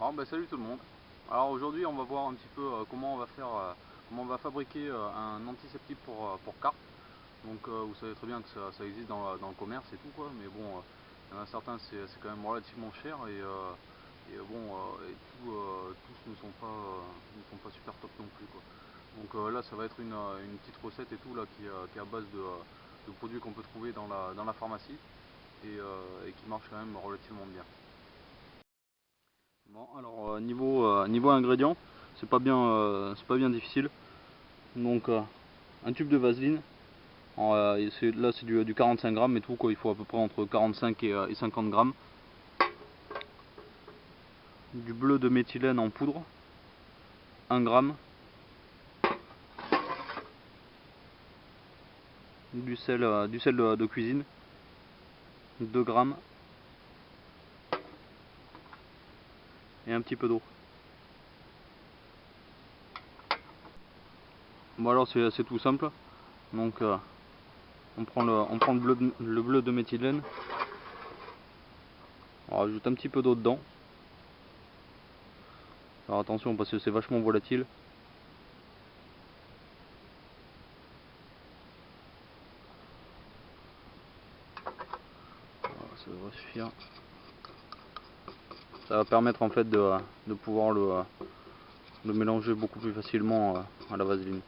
Alors, salut tout le monde. Alors aujourd'hui on va voir un petit peu comment on va faire, comment on va fabriquer un antiseptique pour cartes. Donc vous savez très bien que ça existe dans le commerce et tout quoi, mais bon, il y en a certains c'est quand même relativement cher et tous ne sont pas super top non plus quoi. Donc là ça va être une petite recette et tout là qui est à base de produits qu'on peut trouver dans la pharmacie et qui marche quand même relativement bien. Bon, alors niveau ingrédients, c'est pas bien difficile. Donc un tube de vaseline, là c'est du 45 grammes et tout quoi, il faut à peu près entre 45 et 50 grammes. Du bleu de méthylène en poudre, 1 gramme. Du sel de cuisine, 2 grammes. Et un petit peu d'eau. Bon alors c'est tout simple. Donc on prend le bleu de méthylène, on rajoute un petit peu d'eau dedans. Alors attention parce que c'est vachement volatile. Voilà, ça devrait suffire. Ça va permettre en fait de pouvoir le mélanger beaucoup plus facilement à la vaseline.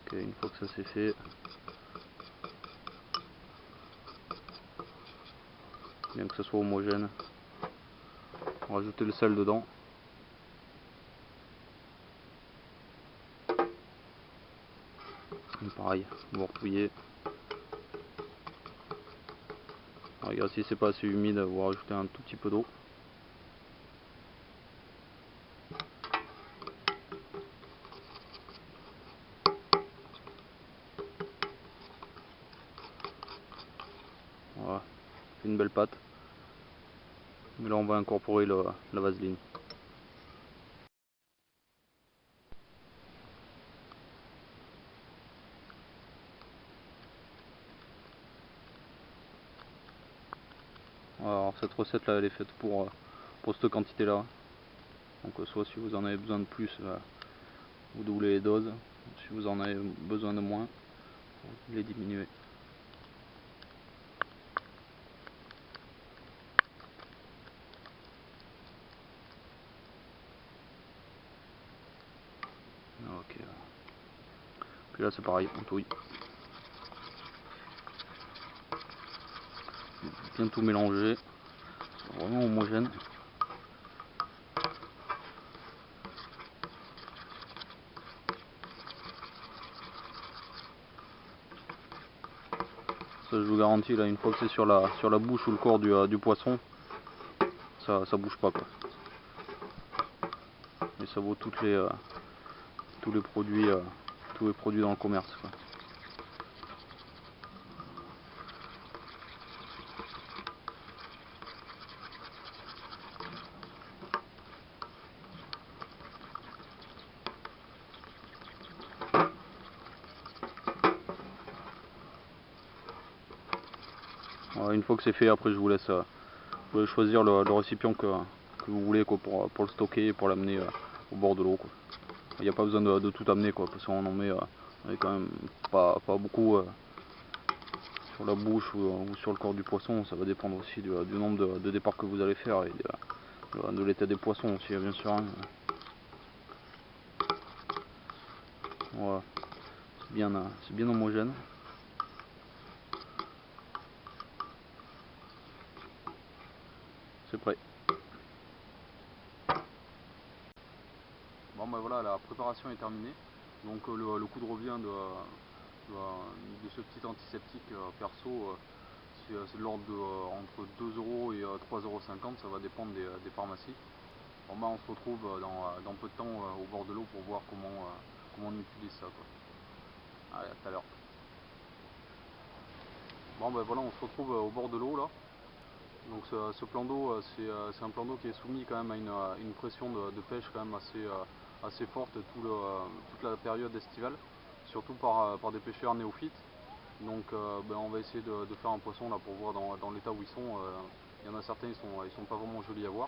Ok, une fois que ça c'est fait, bien que ça soit homogène, on va rajouter le sel dedans. Et pareil, vous repouillez. Regarde, si c'est pas assez humide, vous rajoutez un tout petit peu d'eau. Voilà, c'est une belle pâte. Mais là on va incorporer la vaseline. Alors cette recette là elle est faite pour cette quantité là. Donc soit si vous en avez besoin de plus, vous doublez les doses. Si vous en avez besoin de moins, vous les diminuez. Ok. Puis là c'est pareil, on touille. Bien tout mélanger, vraiment homogène. Ça je vous garantis là, une fois que c'est sur la bouche ou le corps du poisson, ça bouge pas quoi. Et ça vaut tous les produits dans le commerce quoi. Voilà, une fois que c'est fait, après je vous laisse choisir le récipient que vous voulez quoi, pour le stocker et pour l'amener au bord de l'eau. Il n'y a pas besoin de tout amener quoi, parce qu'on en met quand même pas beaucoup sur la bouche ou sur le corps du poisson. Ça va dépendre aussi du nombre de départs que vous allez faire et de l'état des poissons aussi bien sûr. Hein. Voilà, c'est bien homogène. C'est prêt. Bon ben voilà, la préparation est terminée. Donc le coût de revient de ce petit antiseptique perso, c'est de l'ordre de entre 2 euros et 3,50 €, ça va dépendre des pharmacies. Bon ben on se retrouve dans peu de temps au bord de l'eau pour voir comment on utilise ça quoi. Allez, à tout à l'heure. Bon ben voilà, on se retrouve au bord de l'eau là. Donc ce plan d'eau, c'est un plan d'eau qui est soumis quand même à une pression de pêche quand même assez forte toute la période estivale surtout par des pêcheurs néophytes. Donc on va essayer de faire un poisson là pour voir dans l'état où ils sont. Il y en a certains, ils sont pas vraiment jolis à voir.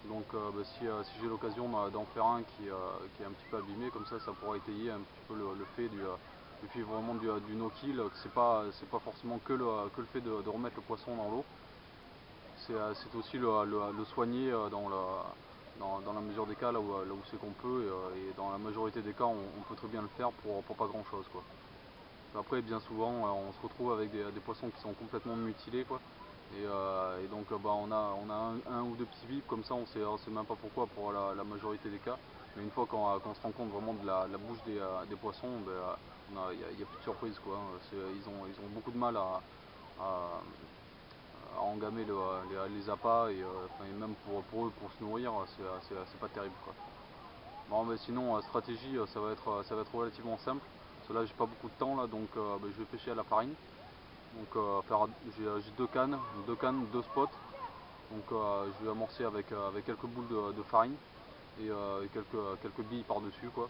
Donc si j'ai l'occasion d'en faire un qui est un petit peu abîmé, comme ça pourra étayer un petit peu le fait du fivrement du no-kill, que c'est pas forcément que le fait de remettre le poisson dans l'eau, c'est aussi le soigner dans la mesure des cas là où c'est qu'on peut, et dans la majorité des cas on peut très bien le faire pour pas grand chose quoi. Après bien souvent on se retrouve avec des poissons qui sont complètement mutilés quoi. Et donc on a un ou deux petits bips comme ça, on sait même pas pourquoi pour la majorité des cas. Mais une fois qu'on se rend compte vraiment de la bouche des poissons, il n'y a plus de surprise quoi. Ils ont beaucoup de mal à, à engamer les appâts et même pour eux pour se nourrir, c'est pas terrible quoi. Bon mais sinon stratégie ça va être relativement simple. Parce que là j'ai pas beaucoup de temps là, donc je vais pêcher à la farine. Donc j'ai deux cannes, deux spots. Donc je vais amorcer avec quelques boules de farine et quelques billes par dessus quoi.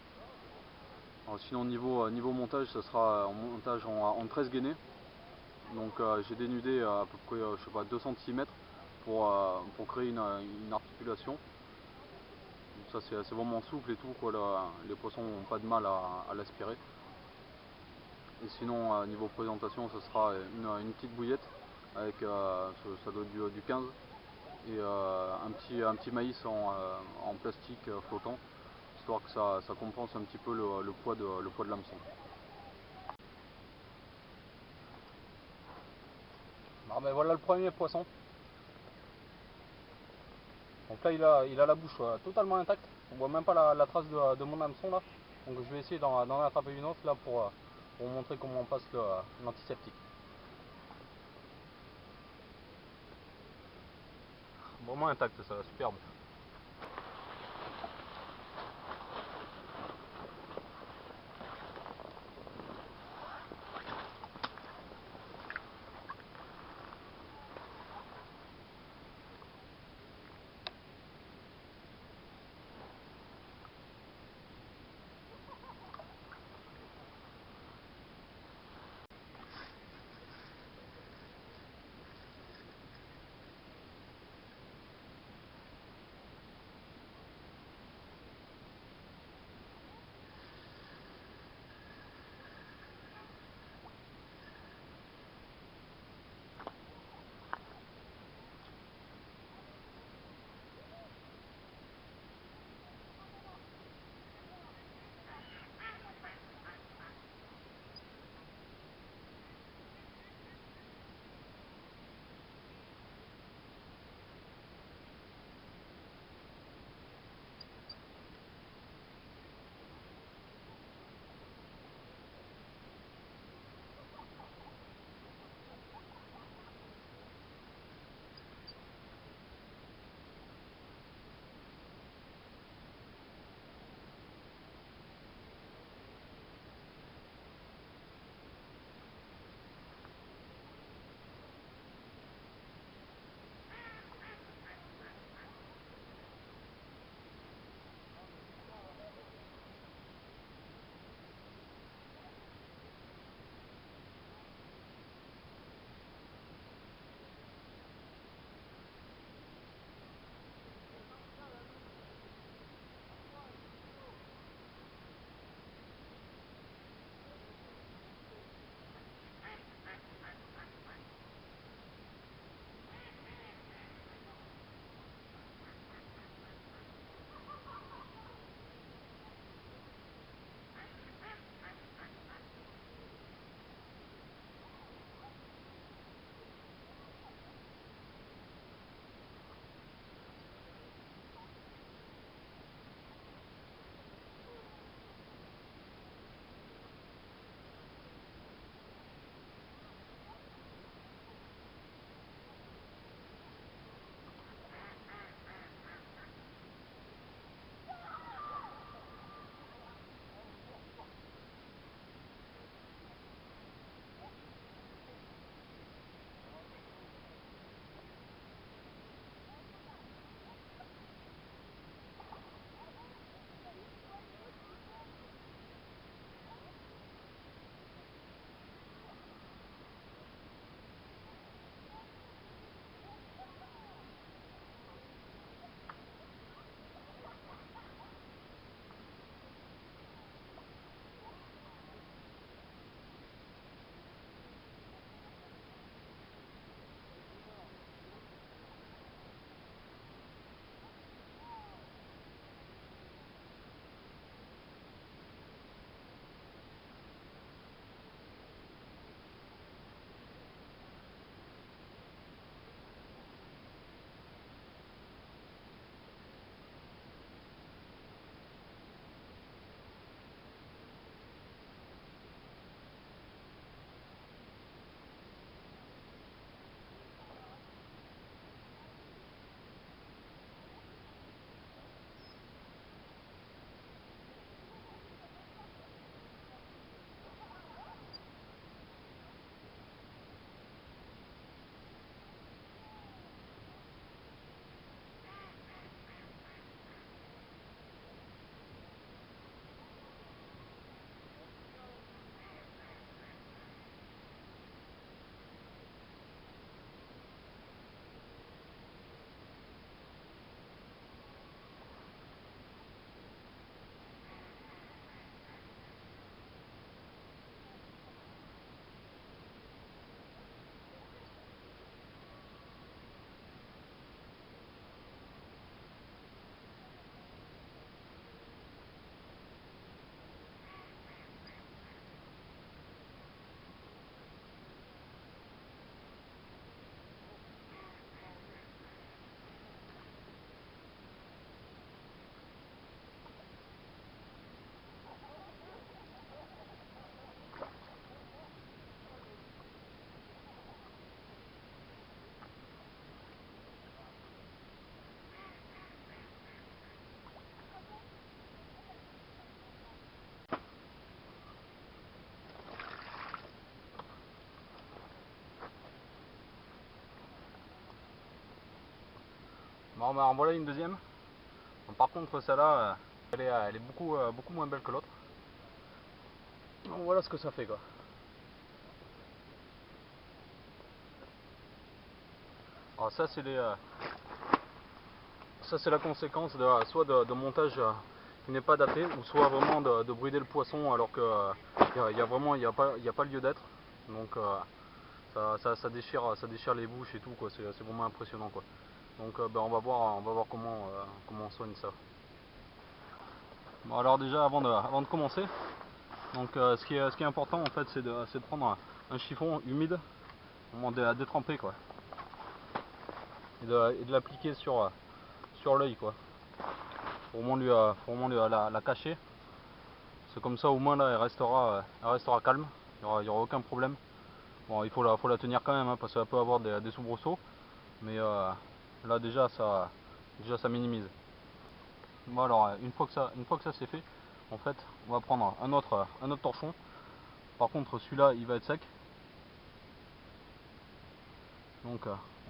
Alors, sinon niveau montage, ça sera un montage en 13 gainés. Donc j'ai dénudé à peu près je sais pas 2 cm pour créer une articulation. Donc ça c'est vraiment souple et tout quoi, là, les poissons n'ont pas de mal à l'aspirer. Et sinon niveau présentation, ce sera une petite bouillette avec ça doit être du 15 et un petit maïs en plastique flottant, histoire que ça compense un petit peu le poids de l'hameçon. Ah ben voilà le premier poisson. Donc là il a la bouche totalement intacte, on voit même pas la trace de mon hameçon là. Donc je vais essayer d'en attraper une autre là pour vous montrer comment on passe l'antiseptique. Vraiment intact, ça, superbe. Bon, bah, en voilà une deuxième. Bon, par contre, celle-là, elle est beaucoup moins belle que l'autre. Voilà ce que ça fait, quoi. Alors ça c'est la conséquence de soit de montage qui n'est pas adapté, ou soit vraiment de brider le poisson alors que il y a vraiment il y a pas lieu d'être. Donc ça déchire les bouches et tout, quoi. C'est vraiment impressionnant, quoi. Donc ben, on va voir comment on soigne ça. Bon, alors déjà avant de commencer, donc ce qui est important en fait, c'est de prendre un chiffon humide, à détremper, quoi, et de l'appliquer sur l'œil, quoi. Faut vraiment la cacher. C'est comme ça, au moins là elle restera calme, il y aura aucun problème. Bon, faut la tenir quand même, hein, parce qu'elle peut avoir des soubresauts, mais là déjà ça minimise. Bon, alors une fois que ça c'est fait, en fait on va prendre un autre torchon. Par contre celui-là il va être sec, donc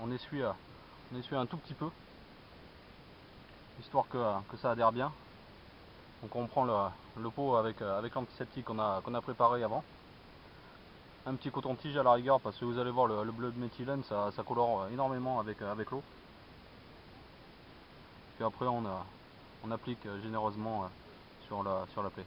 on essuie un tout petit peu, histoire que ça adhère bien. Donc on prend le pot avec l'antiseptique qu'on a préparé avant. Un petit coton-tige à la rigueur, parce que vous allez voir le bleu de méthylène ça colore énormément avec l'eau. Puis après on applique généreusement sur la plaie.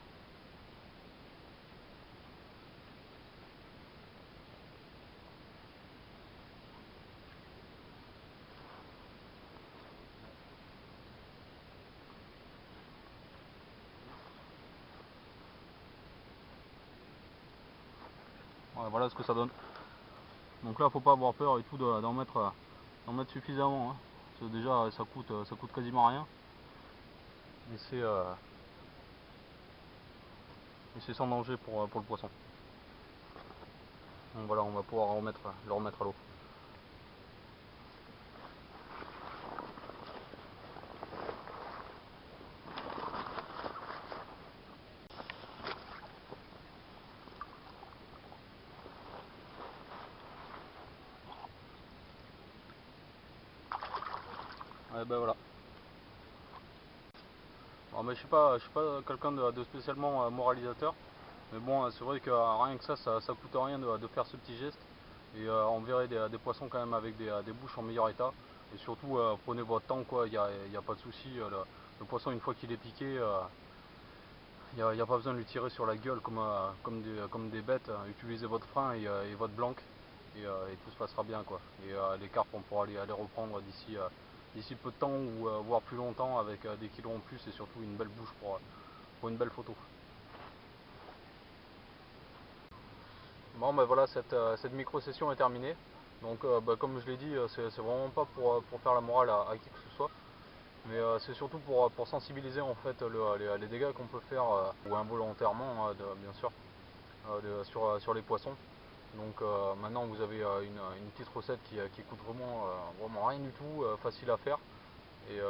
Ouais, voilà ce que ça donne. Donc là faut pas avoir peur et tout d'en mettre suffisamment, hein. Parce que déjà ça coûte quasiment rien. Et c'est sans danger pour le poisson. Donc voilà, on va pouvoir le remettre à l'eau. Ouais, ben voilà. Alors, mais je suis pas quelqu'un de spécialement moralisateur, mais bon, c'est vrai que rien que ça coûte rien de faire ce petit geste. Et on verrait des poissons quand même avec des bouches en meilleur état. Et surtout, prenez votre temps, quoi. Il y a pas de souci. Le poisson, une fois qu'il est piqué, il n'y a pas besoin de lui tirer sur la gueule comme des bêtes. Utilisez votre frein et votre blanc, et tout se passera bien, quoi. Et les carpes, on pourra les reprendre d'ici peu de temps, ou voire plus longtemps, avec des kilos en plus et surtout une belle bouche pour une belle photo. Bon, ben voilà, cette micro-session est terminée. Donc bah, comme je l'ai dit, c'est vraiment pas pour faire la morale à qui que ce soit, mais c'est surtout pour sensibiliser en fait les dégâts qu'on peut faire, ou involontairement, bien sûr, sur les poissons. Donc maintenant vous avez une petite recette qui coûte vraiment rien du tout, facile à faire, et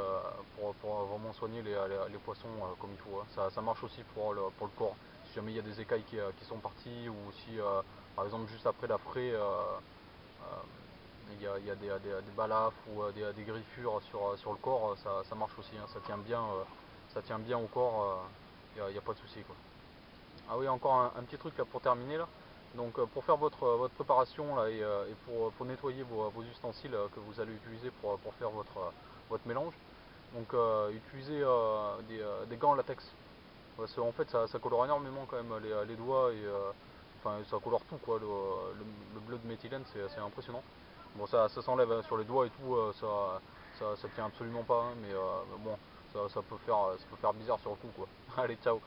pour vraiment soigner les poissons comme il faut, hein. Ça marche aussi pour le corps. Si jamais il y a des écailles qui sont parties, ou si par exemple juste après la fraie il y a des balafres, ou des griffures sur le corps, ça marche aussi, hein. Ça tient bien au corps, il n'y a pas de souci, quoi. Ah oui, encore un petit truc là pour terminer là. Donc pour faire votre préparation là, et pour nettoyer vos ustensiles que vous allez utiliser pour faire votre mélange, donc utilisez des gants en latex. Parce qu'en fait ça colore énormément quand même les doigts, et enfin ça colore tout, quoi. Le bleu de méthylène, c'est impressionnant. Bon, ça s'enlève, hein, sur les doigts et tout, ça tient absolument pas, hein, mais bon, ça peut faire bizarre sur le coup, quoi. Allez, ciao.